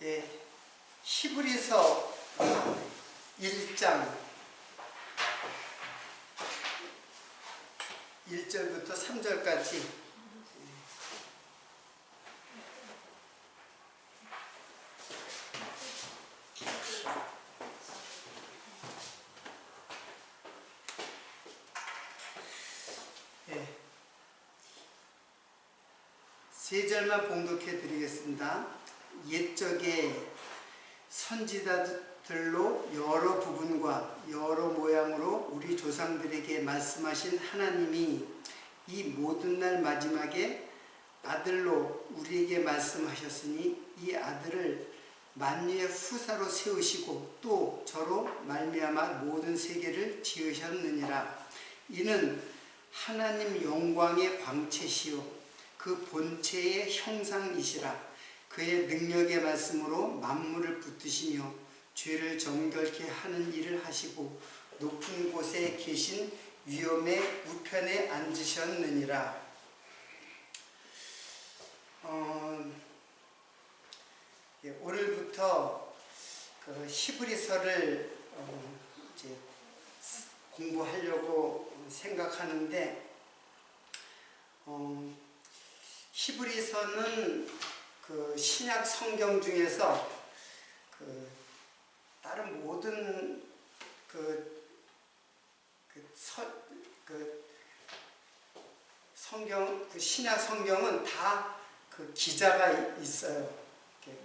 예, 히브리서 1장 1절부터 3절까지 세 절만 봉독해 드리겠습니다. 옛적에 선지자들로 여러 부분과 여러 모양으로 우리 조상들에게 말씀하신 하나님이 이 모든 날 마지막에 아들로 우리에게 말씀하셨으니 이 아들을 만유의 후사로 세우시고 또 저로 말미암아 모든 세계를 지으셨느니라. 이는 하나님 영광의 광채시요 그 본체의 형상이시라. 그의 능력의 말씀으로 만물을 붙드시며 죄를 정결케 하는 일을 하시고 높은 곳에 계신 위엄의 우편에 앉으셨느니라. 오늘부터 그 히브리서를 이제 공부하려고 생각하는데, 히브리서는 그 신약 성경 중에서 그 다른 모든 성경, 그 신약 성경은 다 그 기자가 있어요.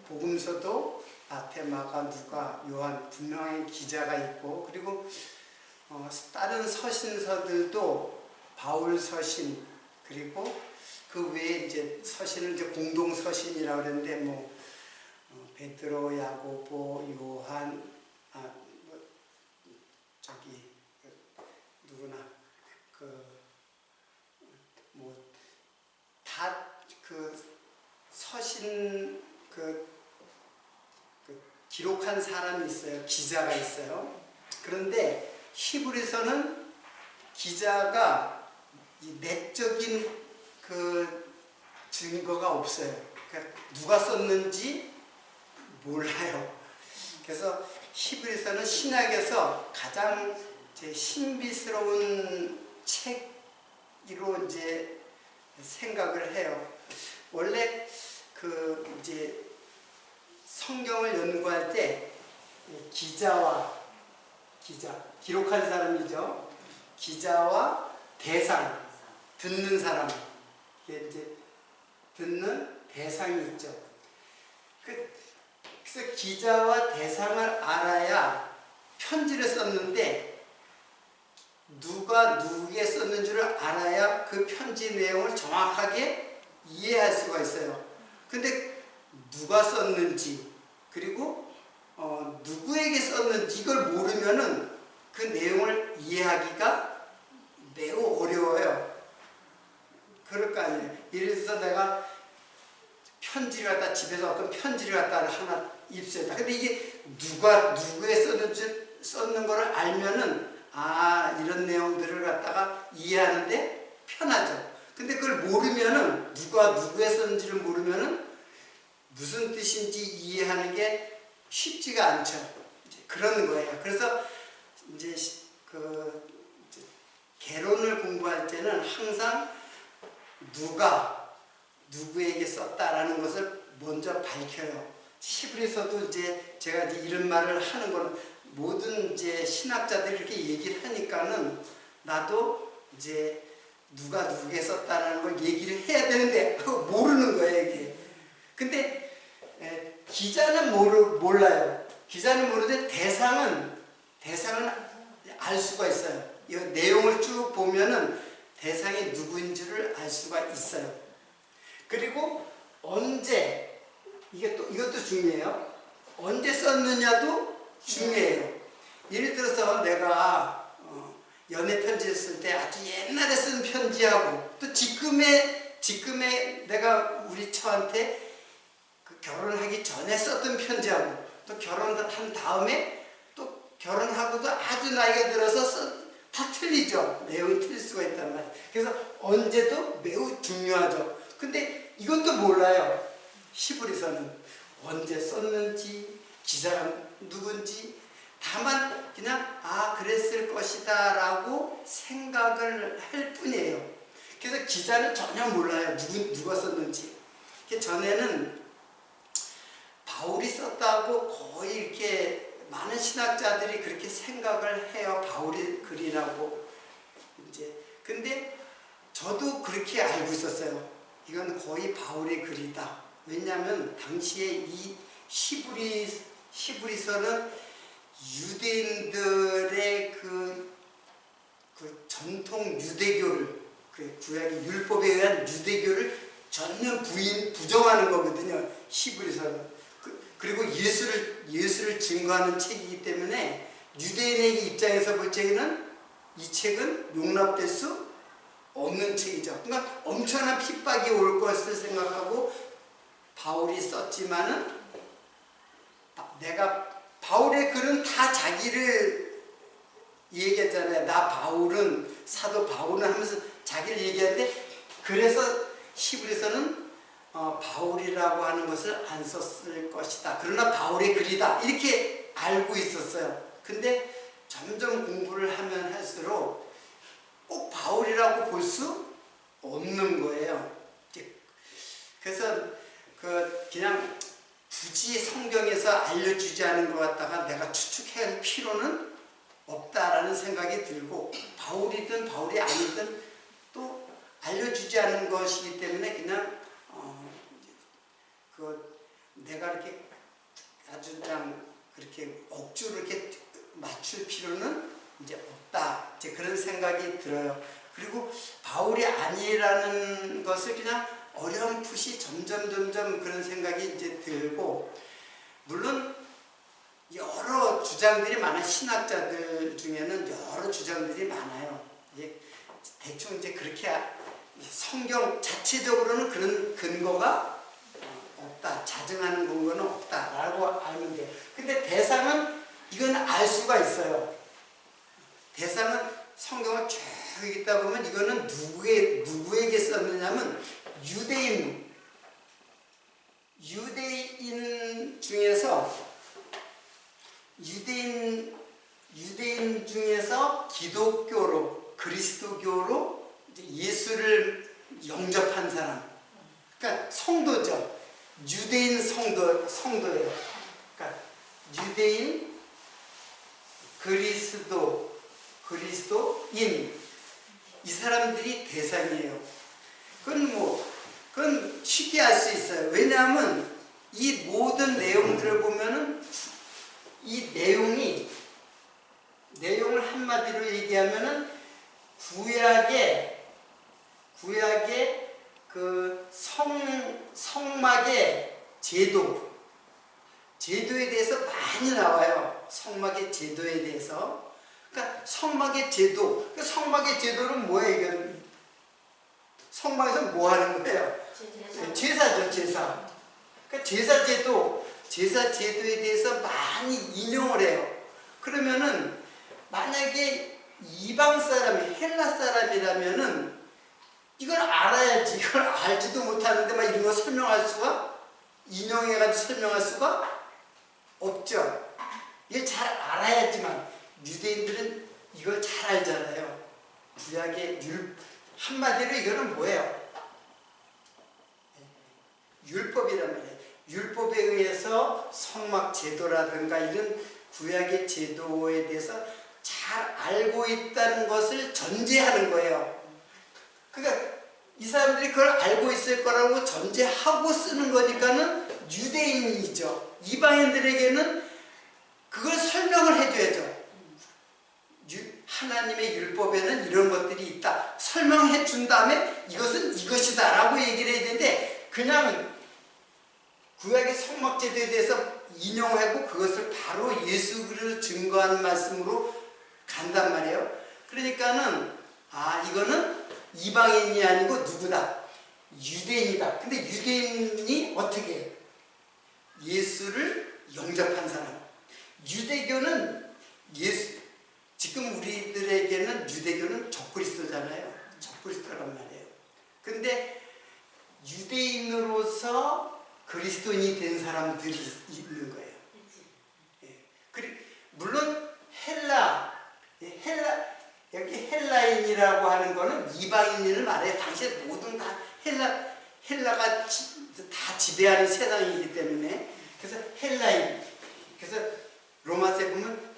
복음서도 마태, 마가, 누가, 요한 분명히 기자가 있고, 그리고 다른 서신서들도 바울 서신, 그리고 그 외에 이제 서신을 이제 공동 서신이라고 그러는데, 뭐 베드로, 야고보, 요한, 누구나 다 그 서신 기록한 사람이 있어요. 기자가 있어요. 그런데 히브리서는 기자가 이 내적인 그 증거가 없어요. 그러니까 누가 썼는지 몰라요. 그래서 히브리서는 신약에서 가장 신비스러운 책으로 이제 생각을 해요. 원래 이제 성경을 연구할 때 기록한 사람이죠. 기자와 대상, 듣는 사람, 이게 이제 듣는 대상이 있죠. 그래서 기자와 대상을 알아야 편지를 썼는데, 누가 누구에게 썼는지를 알아야 그 편지 내용을 정확하게 이해할 수가 있어요. 근데 누가 썼는지, 그리고 누구에게 썼는지 이걸 모르면은 그 내용을 이해하기가 매우 어려워요. 그럴 거 아니에요. 예를 들어서 내가 편지를 갖다, 집에서 어떤 편지를 갖다 하나 입수했다. 근데 이게 누가 누구에 썼는 거를 알면은 이런 내용들을 갖다가 이해하는데 편하죠. 근데 그걸 모르면은, 누가 누구에 썼는지를 모르면은 무슨 뜻인지 이해하는 게 쉽지가 않죠. 그런 거예요. 그래서 이제 개론을 공부할 때는 항상 누가 누구에게 썼다라는 것을 먼저 밝혀요. 히브리서도 이제 제가 이런 말을 하는 거는, 모든 이제 신학자들이 이렇게 얘기를 하니까는 나도 이제 누가 누구에게 썼다라는 걸 얘기를 해야 되는데 모르는 거예요, 이게. 근데 기자는 몰라요. 기자는 모르는데 대상은 알 수가 있어요. 이 내용을 쭉 보면은 대상이 누구인지를 알 수가 있어요. 그리고 언제, 이것도 중요해요. 언제 썼느냐도 중요해요. 예를 들어서 내가 연애 편지를 쓸 때 아주 옛날에 쓴 편지하고, 또 지금에 내가 우리 처한테 결혼하기 전에 썼던 편지하고, 또 결혼한 다음에, 또 결혼하고도 아주 나이가 들어서 다 틀리죠. 내용이 틀릴 수가 있단 말이에요. 그래서 언제도 매우 중요하죠. 근데 이것도 몰라요. 히브리서는 언제 썼는지, 기자가 누군지, 다만 그냥 그랬을 것이다 라고 생각을 할 뿐이에요. 그래서 기자는 전혀 몰라요. 누가 썼는지. 전에는 바울이 썼다고 거의 이렇게 많은 신학자들이 그렇게 생각을 해요. 바울이 글이라고. 근데 저도 그렇게 알고 있었어요. 이건 거의 바울의 글이다. 왜냐하면 당시에 이 히브리서는 유대인들의 그 전통 유대교를, 그 구약의 율법에 의한 유대교를 전면 부정하는 거거든요. 히브리서는. 그리고 예수를 증거하는 책이기 때문에 유대인의 입장에서 볼 적에는 이 책은 용납될 수 없는 책이죠. 그러니까 엄청난 핍박이 올 것을 생각하고 바울이 썼지만은, 바울의 글은 다 자기를 얘기했잖아요. 나 바울은, 사도 바울은 하면서 자기를 얘기하는데, 그래서 히브리서는 바울이라고 하는 것을 안 썼을 것이다. 그러나 바울의 글이다. 이렇게 알고 있었어요. 근데 점점 공부를 하면 할수록 꼭 바울이라고 볼 수 없는 거예요. 그래서 그냥 굳이 성경에서 알려주지 않은 것 같다가 내가 추측할 필요는 없다라는 생각이 들고, 바울이든 바울이 아니든 또 알려주지 않은 것이기 때문에 그냥 내가 이렇게 아주 그냥 그렇게 억지로 이렇게 맞출 필요는 이제 없다. 이제 그런 생각이 들어요. 그리고 바울이 아니라는 것을 그냥 어렴풋이 점점 그런 생각이 이제 들고, 물론 여러 주장들이 많아요. 신학자들 중에는 여러 주장들이 많아요. 대충 이제 그렇게 성경 자체적으로는 그런 근거가 없다. 자증하는 근거는 없다라고 알면 돼요. 근데 대상은 이건 알 수가 있어요. 대상은 성경을 쭉 읽다 보면 이거는 누구에게 썼느냐면 유대인 중에서 기독교로, 그리스도교로 예수를 영접한 사람. 그러니까 성도죠. 유대인 성도예요. 그러니까 유대인, 그리스도인, 이 사람들이 대상이에요. 그건 쉽게 알 수 있어요. 왜냐하면 이 모든 내용들을 보면은 이 내용을 한마디로 얘기하면은 구약의 그 성막의 제도에 대해서 많이 나와요. 성막의 제도에 대해서. 그러니까 성막의 제도는 뭐예요? 이건 성막에서 뭐 하는 거예요? 제사죠, 제사. 그러니까 제사 제도에 대해서 많이 인용을 해요. 그러면은 만약에 이방 사람이, 헬라 사람이라면은 이걸 알아야지. 이걸 알지도 못하는데 막 이런 거 인용해가지고 설명할 수가 없죠. 이걸 잘 알아야지만. 유대인들은 이걸 잘 알잖아요. 구약의 한마디로 이거는 뭐예요? 율법이란 말이에요. 율법에 의해서 성막 제도라든가 이런 구약의 제도에 대해서 잘 알고 있다는 것을 전제하는 거예요. 그러니까 이 사람들이 그걸 알고 있을 거라고 전제하고 쓰는 거니까는 유대인이죠. 이방인들에게는 그걸 설명을 해줘야죠. 하나님의 율법에는 이런 것들이 있다. 설명해 준 다음에 이것은 이것이다 라고 얘기를 해야 되는데, 그냥 구약의 성막제도에 대해서 인용하고 그것을 바로 예수를 증거하는 말씀으로 간단 말이에요. 그러니까는 이거는 이방인이 아니고 누구다? 유대인이다. 근데 유대인이 어떻게 해요? 예수를 영접한 사람. 유대교는 지금 우리들에게는 유대교는 적그리스도잖아요. 적그리스도란 말이에요. 근데 유대인으로서 그리스도인이 된 사람들이 있는 거예요. 예. 물론 여기 헬라인이라고 하는 거는 이방인을 말해요. 당시에 모든 다 헬라가 다 지배하는 세상이기 때문에. 그래서 헬라인. 그래서 로마서에 보면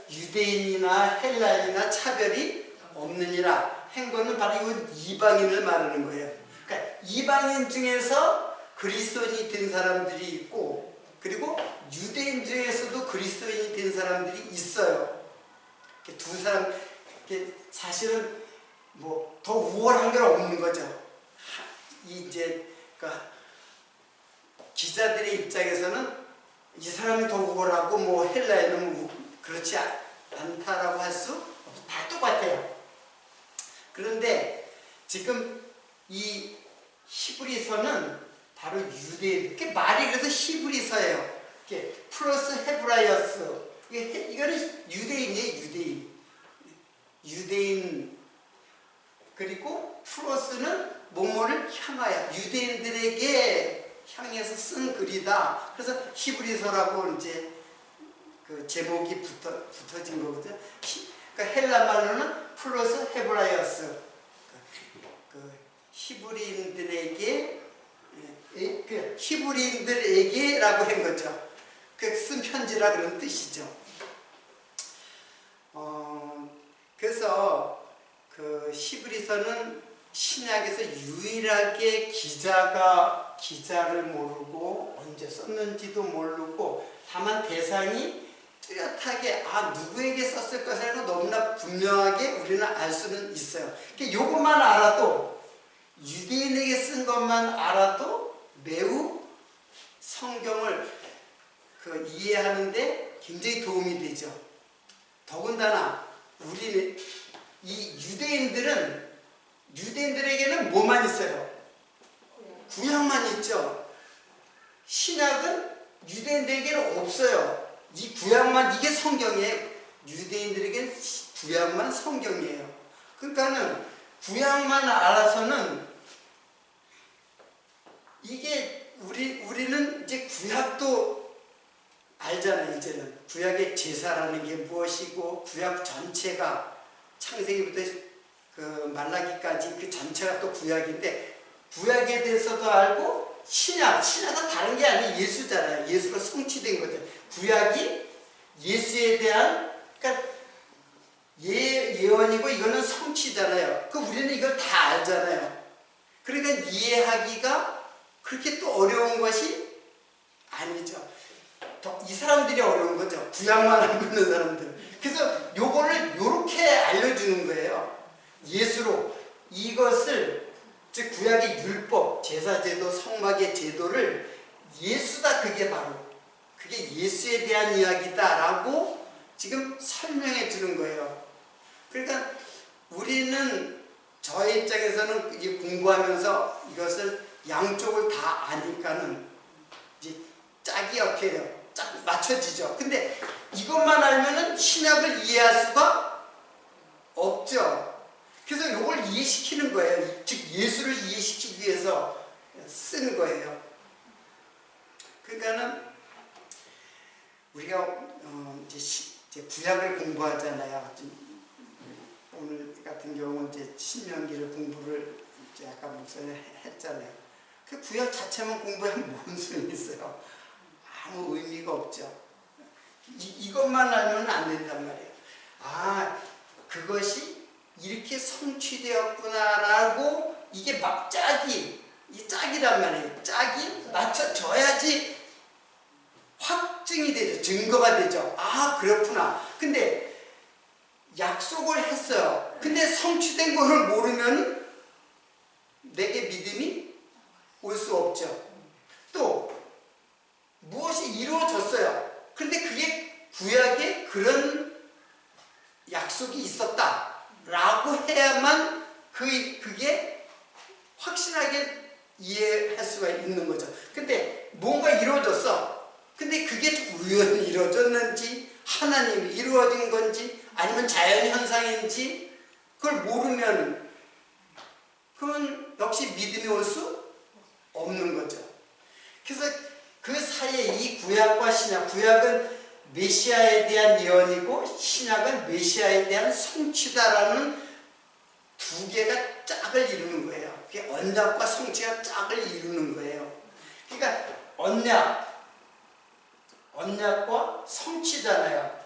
유대인이나 헬라인이나 차별이 없느니라 한 거는 바로 이건 이방인을 말하는 거예요. 그러니까 이방인 중에서 그리스도인이 된 사람들이 있고, 그리고 유대인 중에서도 그리스도인이 된 사람들이 있어요. 두 사람, 사실은 뭐 더 우월한 게 없는 거죠. 이제 그러니까 기자들의 입장에서는 이 사람이 더 우월하고 뭐 헬라인은 뭐 그렇지 않다라고 할 수 다 똑같아요. 그런데 지금 이 히브리서는 바로 유대인, 말이 그래서 히브리서예요. 플러스 헤브라이어스, 이거는 유대인이에요. 유대인. 그리고 플러스는 뭐뭐를 향하여 유대인들에게 향해서 쓴 글이다. 그래서 히브리서라고 이제 그 제목이 붙어진 거거든요. 그러니까 헬라 말로는 플러스 헤브라이어스, 그 히브리인들에게, 히브리인들에게라고 한 거죠. 그 쓴 편지라 그런 뜻이죠. 그래서 그 히브리서는 신약에서 유일하게 기자를 모르고 언제 썼는지도 모르고, 다만 대상이 뚜렷하게 누구에게 썼을 것이라고 너무나 분명하게 우리는 알 수는 있어요. 이것만 알아도, 유대인에게 쓴 것만 알아도 매우 성경을 이해하는데 굉장히 도움이 되죠. 더군다나 이 유대인들에게는 뭐만 있어요? 구약만 있죠. 신약은 유대인들에게는 없어요. 이 구약만, 이게 성경이에요. 유대인들에게는 구약만 성경이에요. 그러니까는 구약만 알아서는 이게 우리는 이제 구약도 알잖아요. 이제는 구약의 제사라는 게 무엇이고, 구약 전체가 창세기부터 그 말라기까지 그 전체가 또 구약인데, 구약에 대해서도 알고, 신약은 다른 게 아니에요. 예수잖아요. 예수로 성취된 거죠. 구약이 예수에 대한, 그러니까 예언이고 이거는 성취잖아요. 우리는 이걸 다 알잖아요. 그러니까 이해하기가 그렇게 또 어려운 것이 아니죠. 이 사람들이 어려운 거죠. 구약만 알고 있는 사람들. 그래서 요거를 요렇게 알려주는 거예요. 예수로. 이것을, 즉 구약의 율법, 제사제도, 성막의 제도를 예수다, 그게 예수에 대한 이야기다라고 지금 설명해 주는 거예요. 그러니까 우리는, 저의 입장에서는 공부하면서 이것을 양쪽을 다 아니까는 이제 짝이 어떻게 해요? 짝 맞춰지죠. 근데 이것만 알면은 신약을 이해할 수가 없죠. 그래서 이걸 이해시키는 거예요. 즉 예수를 이해시키기 위해서 쓰는 거예요. 그러니까는 우리가 이제 구약을 공부하잖아요. 오늘 같은 경우는 이제 신명기를 공부를 이제 아까 목사님 했잖아요. 그 구약 자체만 공부하면 뭔 소용이 있어요? 아무 의미가 없죠. 이것만 알면 안 된단 말이에요. 그것이 이렇게 성취되었구나라고, 이게 막 짝이란 말이에요. 짝이 맞춰져야지 확증이 되죠. 증거가 되죠. 그렇구나. 근데 약속을 했어요. 근데 성취된 것을 모르면 내게 믿음이 올 수 없죠. 또 무엇이 이루어졌어요. 근데 그게 구약에 그런 약속이 있었다라고 해야만 그게 확실하게 이해할 수가 있는 거죠. 근데 뭔가 이루어졌어. 근데 그게 우연히 이루어졌는지, 하나님이 이루어진 건지, 아니면 자연현상인지 그걸 모르면 그건 역시 믿음이 올 수 없는 거죠. 그래서 신약, 구약은 메시아에 대한 예언이고 신약은 메시아에 대한 성취다라는 두 개가 짝을 이루는 거예요. 그게 언약과 성취가 짝을 이루는 거예요. 그러니까 언약과 성취잖아요.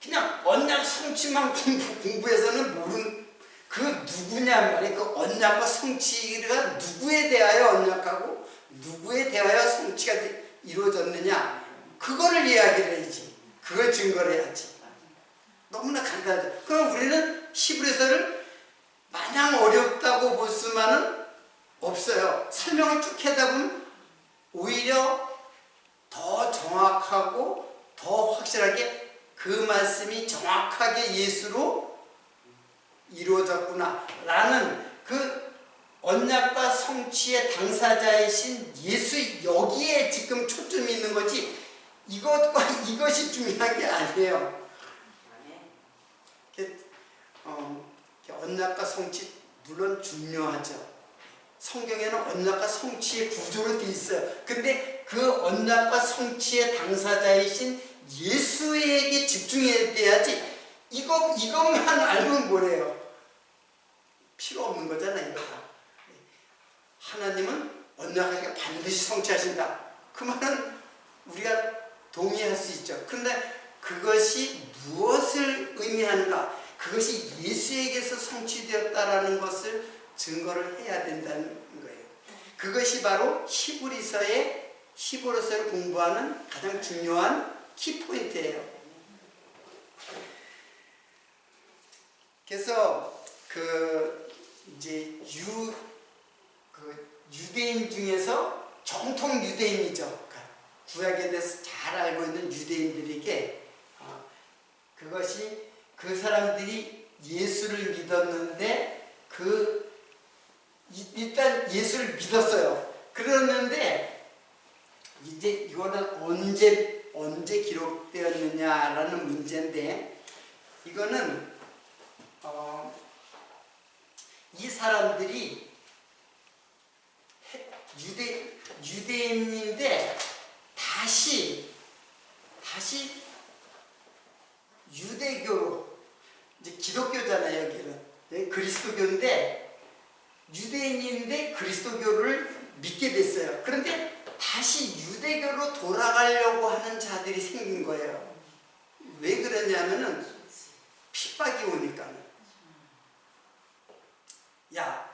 그냥 언약 성취만 공부해서는 모르는 그 누구냐 말이에요. 그 언약과 성취가 누구에 대하여 언약하고 누구에 대하여 성취가 이루어졌느냐, 그거를 이야기를 해야지. 그걸 증거를 해야지. 너무나 간단하죠. 그럼 우리는 히브리서를 마냥 어렵다고 볼 수만은 없어요. 설명을 쭉 하다 보면 오히려 더 정확하고 더 확실하게 그 말씀이 정확하게 예수로 이루어졌구나 라는 그 언약과 성취의 당사자이신 예수, 여기에 지금 초점이 있는 거지 이것이 중요한 게 아니에요. 언약과 성취 물론 중요하죠. 성경에는 언약과 성취의 구조로 되어 있어요. 근데 그 언약과 성취의 당사자이신 예수에게 집중해야 돼야지 이것만 알면 뭐래요? 필요 없는 거잖아요. 이거가. 하나님은 언약하게 반드시 성취하신다. 그 말은 우리가 동의할 수 있죠. 그런데 그것이 무엇을 의미하는가? 그것이 예수에게서 성취되었다라는 것을 증거를 해야 된다는 거예요. 그것이 바로 히브리서를 공부하는 가장 중요한 키포인트예요. 그래서 이제 유대인 중에서 정통 유대인이죠. 구약에 대해서 잘 알고 있는 유대인들에게 그것이 그 사람들이 예수를 믿었는데 일단 예수를 믿었어요. 그러는데 이제 이거는 언제 기록되었느냐라는 문제인데, 이거는 이 사람들이 유대인인데 다시 유대교로, 이제 기독교잖아요. 여기는 그리스도교인데 유대인인데 그리스도교를 믿게 됐어요. 그런데 다시 유대교로 돌아가려고 하는 자들이 생긴 거예요. 왜 그러냐면은 핍박이 오니까는. 야,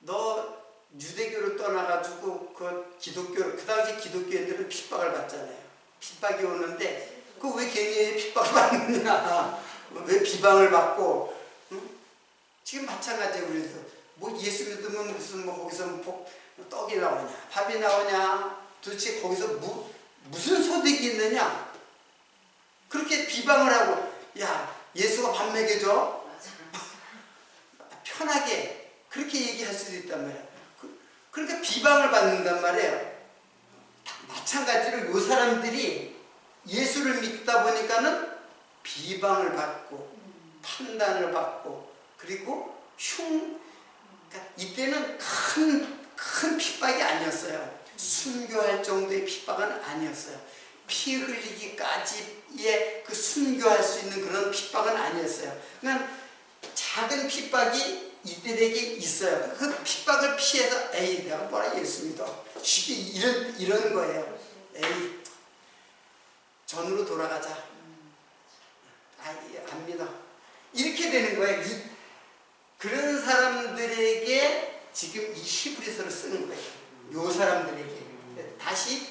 너 유대교를 떠나가지고 그 당시 기독교인들은 핍박을 받잖아요. 핍박이 오는데 왜 괜히 핍박을 받느냐, 왜 비방을 받고, 응? 지금 마찬가지예요. 우리도 뭐 예수 믿으면 무슨 거기서 떡이 나오냐, 밥이 나오냐, 도대체 거기서 무슨 소득이 있느냐, 그렇게 비방을 하고, 야, 예수가 밥 먹여줘? 편하게 그렇게 얘기할 수도 있단 말이야. 그러니까 비방을 받는단 말이에요. 마찬가지로 이 사람들이 예수를 믿다 보니까는 비방을 받고 판단을 받고, 그리고 그러니까 이때는 큰 핍박이 아니었어요. 순교할 정도의 핍박은 아니었어요. 피 흘리기까지의 그 순교할 수 있는 그런 핍박은 아니었어요. 그냥 작은 핍박이 이들에게 있어요. 그 핍박을 피해서 에이, 내가 뭐라 예수 믿어, 쉽게 이런 거예요. 에이, 전으로 돌아가자. 안 믿어. 이렇게 되는 거예요. 그런 사람들에게 지금 이 히브리서를 쓰는 거예요. 요 사람들에게 다시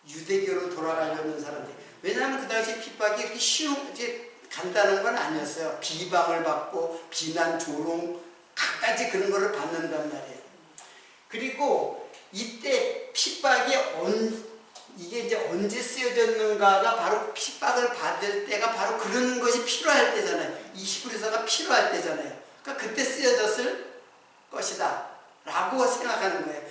유대교로 돌아가려는 사람들. 왜냐하면 그 당시 핍박이 이렇게 이제 간단한 건 아니었어요. 비방을 받고 비난, 조롱, 갖가지 그런 거를 받는단 말이에요. 그리고 이때 핍박이 이게 이제 언제 쓰여졌는가가 바로 핍박을 받을 때가 바로 그런 것이 필요할 때잖아요. 이 히브리서가 필요할 때잖아요. 그러니까 그때 쓰여졌을 것이다 라고 생각하는 거예요.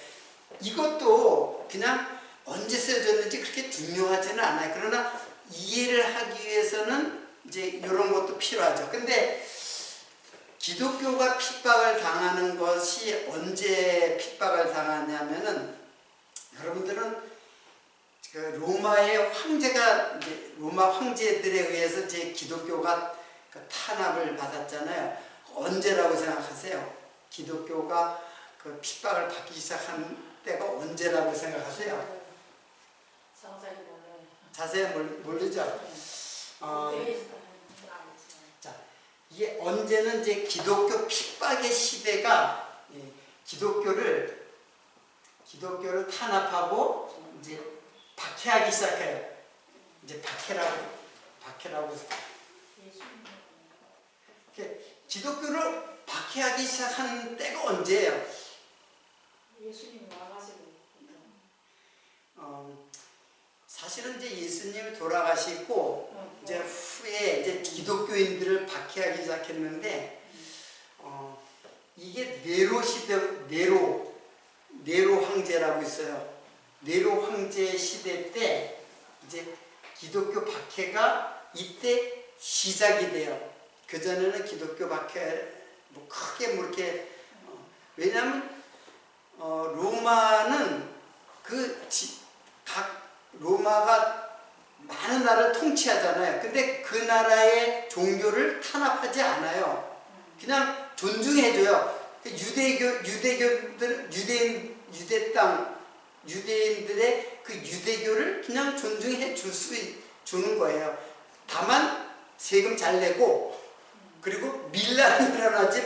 이것도 그냥 언제 쓰여졌는지 그렇게 중요하지는 않아요. 그러나 이해를 하기 위해서는 이제 이런 것도 필요하죠. 근데 기독교가 핍박을 당하는 것이 언제 핍박을 당하냐면은, 여러분들은 그 로마의 황제가 이제 로마 황제들에 의해서 이제 기독교가 그 탄압을 받았잖아요. 언제라고 생각하세요? 기독교가 그 핍박을 받기 시작한 때가 언제라고 생각하세요? 자세히 모르죠? 자, 이게 언제는 이제 기독교 핍박의 시대가 기독교를 탄압하고 이제 박해하기 시작해요. 이제 박해라고. 기독교를 박해하기 시작한 때가 언제예요? 예수님 나가시고. 사실은 이제 예수님이 돌아가시고 이제 후에 이제 기독교인들을 박해하기 시작했는데 이게 네로 시대 네로 황제라고 있어요. 네로 황제 시대 때 이제 기독교 박해가 이때 시작이 돼요. 그 전에는 기독교 박해 뭐 크게 뭐 이렇게 왜냐하면 로마는 각 로마가 많은 나라를 통치하잖아요. 근데 그 나라의 종교를 탄압하지 않아요. 그냥 존중해줘요. 유대인들의 그 유대교를 그냥 존중해 주는 거예요. 다만 세금 잘 내고 그리고 밀란이 일어나지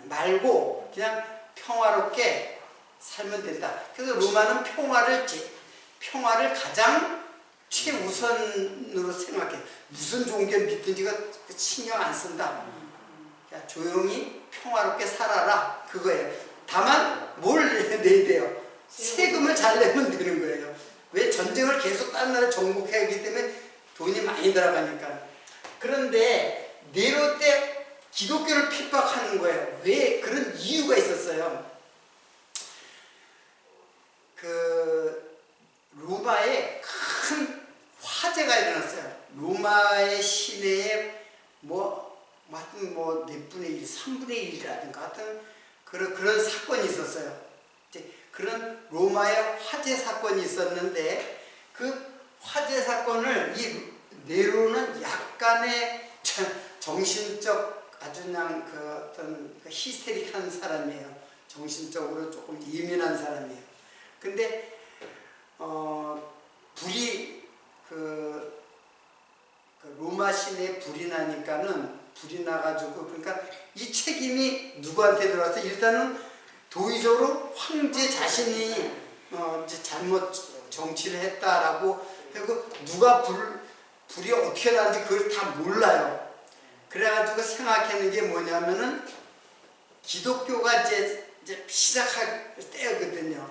말고 그냥 평화롭게 살면 된다. 그래서 로마는 평화를 가장 최우선으로 생각해. 무슨 종교 믿든지가 신경 안 쓴다. 그냥 조용히 평화롭게 살아라. 그거예요. 다만 뭘 내야 돼요? 세금을 잘 내면 되는 거예요. 왜? 전쟁을 계속 다른 나라 정복해야 하기 때문에 돈이 많이 들어가니까. 그런데 네로 때 기독교를 핍박하는 거예요. 왜? 그런 이유가 있었어요. 로마에 큰 화재가 일어났어요. 로마의 시내에 하여튼 몇 분의 1, 3분의 1이라든가 하여튼 그런 사건이 있었어요. 그런 로마의 화재 사건이 있었는데 그 화재 사건을 이 네로는 약간의 정신적 아주 그냥 어떤 히스테릭한 사람이에요. 정신적으로 조금 예민한 사람이에요. 근데 불이 로마 시내에 불이 나가지고 그러니까 이 책임이 누구한테 들어와서 일단은 도의적으로 황제 자신이 이제 잘못 정치를 했다라고 하고 누가 불이 어떻게 나는지 그걸 다 몰라요. 그래가지고 생각하는 게 뭐냐면은 기독교가 이제 시작할 때거든요.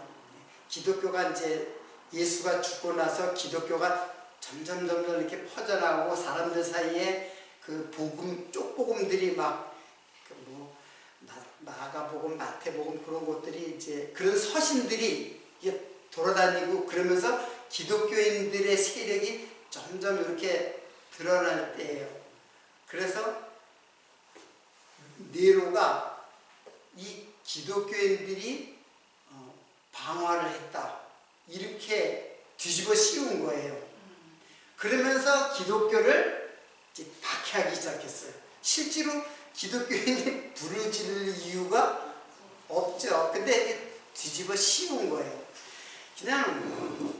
기독교가 이제 예수가 죽고 나서 기독교가 점점 이렇게 퍼져나가고 사람들 사이에 그 쪽복음들이 마가복음, 마태복음 그런 것들이 이제 그런 서신들이 돌아다니고 그러면서 기독교인들의 세력이 점점 이렇게 드러날 때예요. 그래서 네로가 이 기독교인들이 방화를 했다. 이렇게 뒤집어 씌운 거예요. 그러면서 기독교를 이제 박해하기 시작했어요. 실제로 기독교인이 부르짖을 이유가 없죠. 근데 뒤집어 씌운 거예요. 그냥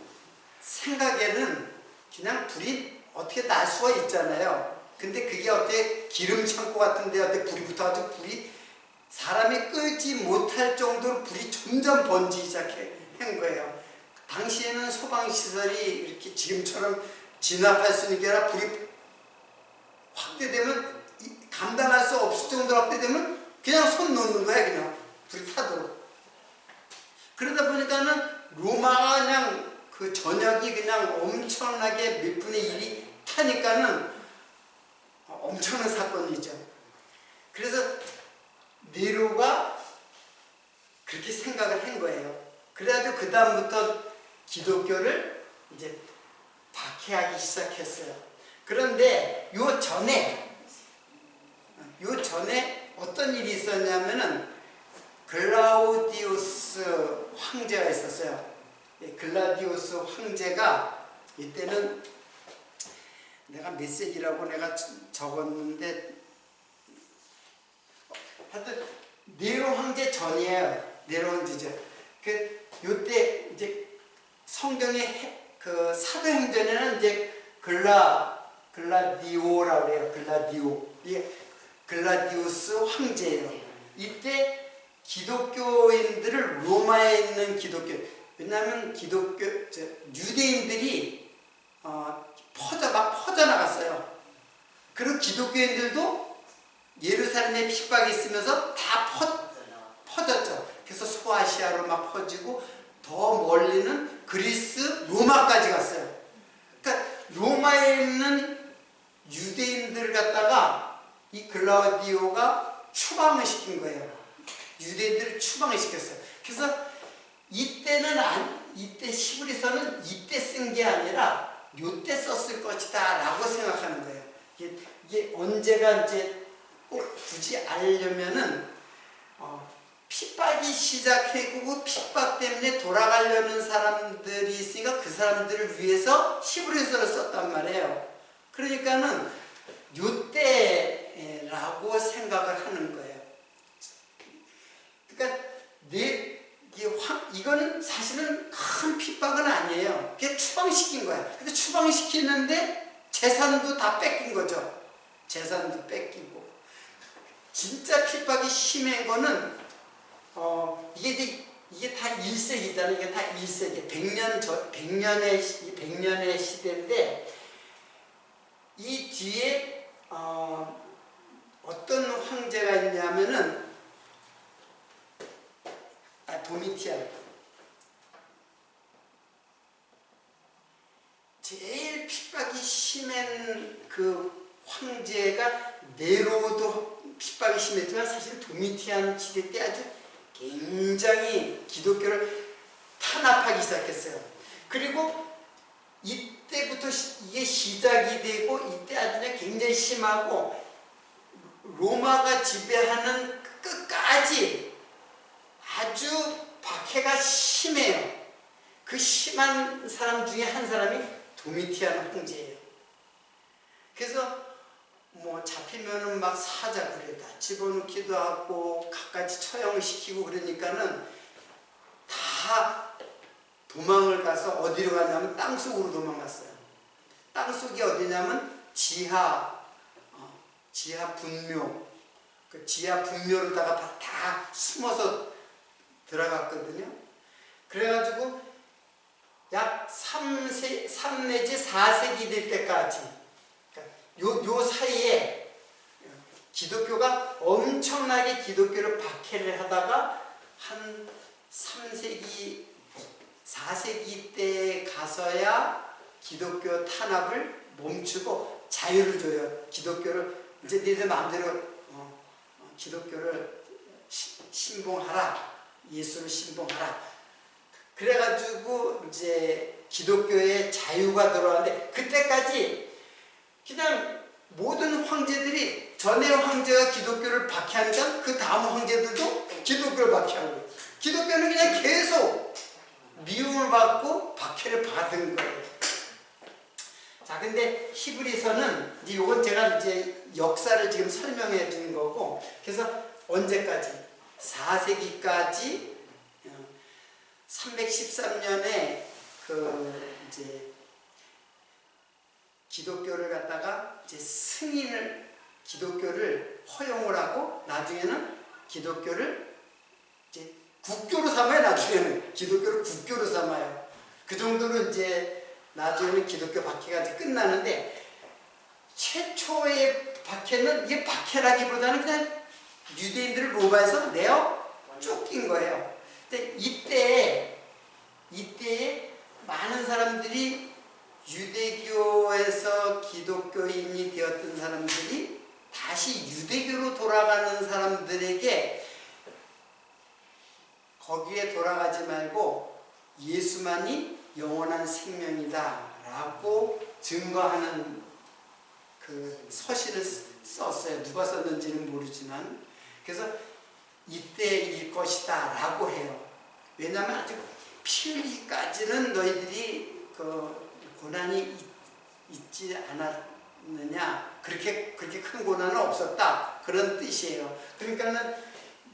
생각에는 그냥 불이 어떻게 날 수가 있잖아요. 근데 그게 어떻게 기름 창고 같은데 어떻게 불이 붙어가지고 불이 사람이 끄지 못할 정도로 불이 점점 번지기 시작한 거예요. 당시에는 소방시설이 이렇게 지금처럼 진압할 수 있는 게 아니라 불이 확대되면 감당할 수 없을 정도로 확대되면 그냥 손 놓는 거야. 그냥 불이 타도록. 그러다 보니까는 로마가 그냥 그 전역이 그냥 엄청나게 몇 분의 1이 타니까는 엄청난 사건이죠. 그래서 네로가 그렇게 생각을 한 거예요. 그래가지고 그 다음부터 기독교를 이제 박해하기 시작했어요. 그런데 요 전에 어떤 일이 있었냐면은 글라우디우스 황제가 있었어요. 글라디우스 황제가 이때는 내가 메시지라고 내가 적었는데 하여튼 네로 황제 전이에요. 네로 황제죠. 요때 이제 성경의 그 사도행전에는 이제 글라디오라고 해요. 글라디오. 이게 글라디우스 황제예요. 이때 기독교인들을 로마에 있는 기독교, 왜냐하면 유대인들이 막 퍼져나갔어요. 그리고 기독교인들도 예루살렘에 핍박이 있으면서 다 퍼졌죠. 그래서 소아시아로 막 퍼지고 더 멀리는 그리스, 로마까지 갔어요. 그러니까 로마에 있는 유대인들을 갖다가 이 글라디오가 추방을 시킨 거예요. 유대인들을 추방을 시켰어요. 그래서 이때 시브리서는 이때 쓴 게 아니라 요때 썼을 것이다 라고 생각하는 거예요. 이게 언제가 이제 꼭 굳이 알려면은 핍박이 시작하고 핍박 때문에 돌아가려는 사람들이 있으니까 그 사람들을 위해서 시브리서를 썼단 말이에요. 그러니까는 요때라고 생각을 하는 거예요. 그러니까 이거는 사실은 큰 핍박은 아니에요. 그게 추방시킨 거야. 근데 추방시키는데 재산도 다 뺏긴 거죠. 재산도 뺏기고. 진짜 핍박이 심한 거는 이게 다 1세기잖아요. 이게 다 1세기. 100년의 시대인데 이 뒤에 어떤 황제가 있냐면은 도미티안. 제일 핍박이 심한 그 황제가 네로도 핍박이 심했지만 사실 도미티안 시대 때 아주 굉장히 기독교를 탄압하기 시작했어요. 그리고 이때부터 이게 시작이 되고 이때 아주 굉장히 심하고 로마가 지배하는 끝까지 아주 박해가 심해요. 그 심한 사람 중에 한 사람이 도미티안 황제예요. 그래서 뭐 잡히면은 막 사자굴에다 집어넣기도 하고 갖가지 처형시키고 그러니까는 다 도망을 가서 어디로 갔냐면 땅속으로 도망갔어요. 땅속이 어디냐면 지하 분묘. 그 지하 분묘로다가 다 숨어서 들어갔거든요. 그래가지고 약 3 내지 4세기 될 때까지 요 사이에 기독교가 엄청나게 기독교를 박해를 하다가 한 3세기, 4세기 때 가서야 기독교 탄압을 멈추고 자유를 줘요. 기독교를 이제 니들 마음대로 기독교를 신봉하라. 예수를 신봉하라. 그래가지고 이제 기독교의 자유가 들어왔는데 그때까지 그냥 모든 황제들이 전에 황제가 기독교를 박해하니까 그 다음 황제들도 기독교를 박해하고 기독교는 그냥 계속 미움을 받고 박해를 받은 거예요. 자, 근데 히브리서는 이제 요건 제가 이제 역사를 지금 설명해 준 거고 그래서 언제까지? 4세기까지 313년에 그 이제 기독교를 갖다가 이제 기독교를 허용을 하고 나중에는 기독교를 이제 국교로 삼아요. 나중에는 기독교를 국교로 삼아요. 그 정도로 이제 나중에는 기독교 박해가 이제 끝나는데 최초의 박해는 이게 박해라기보다는 그냥 유대인들을 로마에서 내어 쫓긴 거예요. 근데 이때에 많은 사람들이 유대교에서 기독교인이 되었던 사람들이 다시 유대교로 돌아가는 사람들에게 거기에 돌아가지 말고 예수만이 영원한 생명이다 라고 증거하는 그 서신을 썼어요. 누가 썼는지는 모르지만 그래서 이때일 것이다 라고 해요. 왜냐하면 아주 피 흘리기까지는 너희들이 그 고난이 있지 않았느냐, 그렇게 큰 고난은 없었다, 그런 뜻이에요. 그러니까는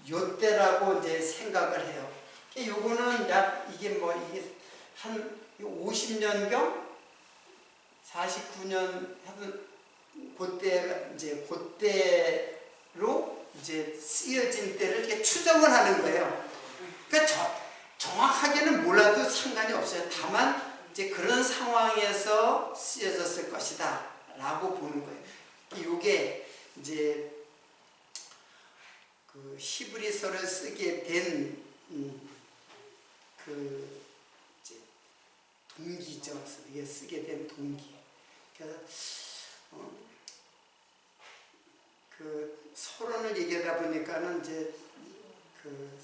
요때라고 이제 생각을 해요. 요거는 약 이게 한 50년경 49년 하던 그때 그때로 이제 쓰여진 때를 이렇게 추정을 하는 거예요. 그러니까 정확하게는 몰라도 상관이 없어요. 다만 이제 그런 상황에서 쓰여졌을 것이다 라고 보는 거예요. 이게 이제 그 히브리서를 쓰게 된 그 이제 동기죠. 이게 쓰게 된 동기. 그래서 그 서론을 얘기하다 보니까는 이제 그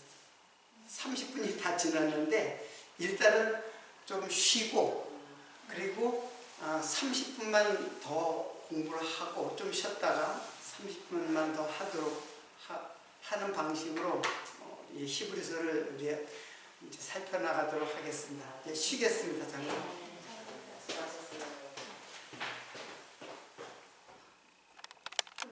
30분이 다 지났는데 일단은 좀 쉬고, 그리고 30분만 더 공부를 하고 좀 쉬었다가 30분만 더 하도록 하는 방식으로 이 히브리서를 이제 살펴나가도록 하겠습니다. 쉬겠습니다. 잠깐.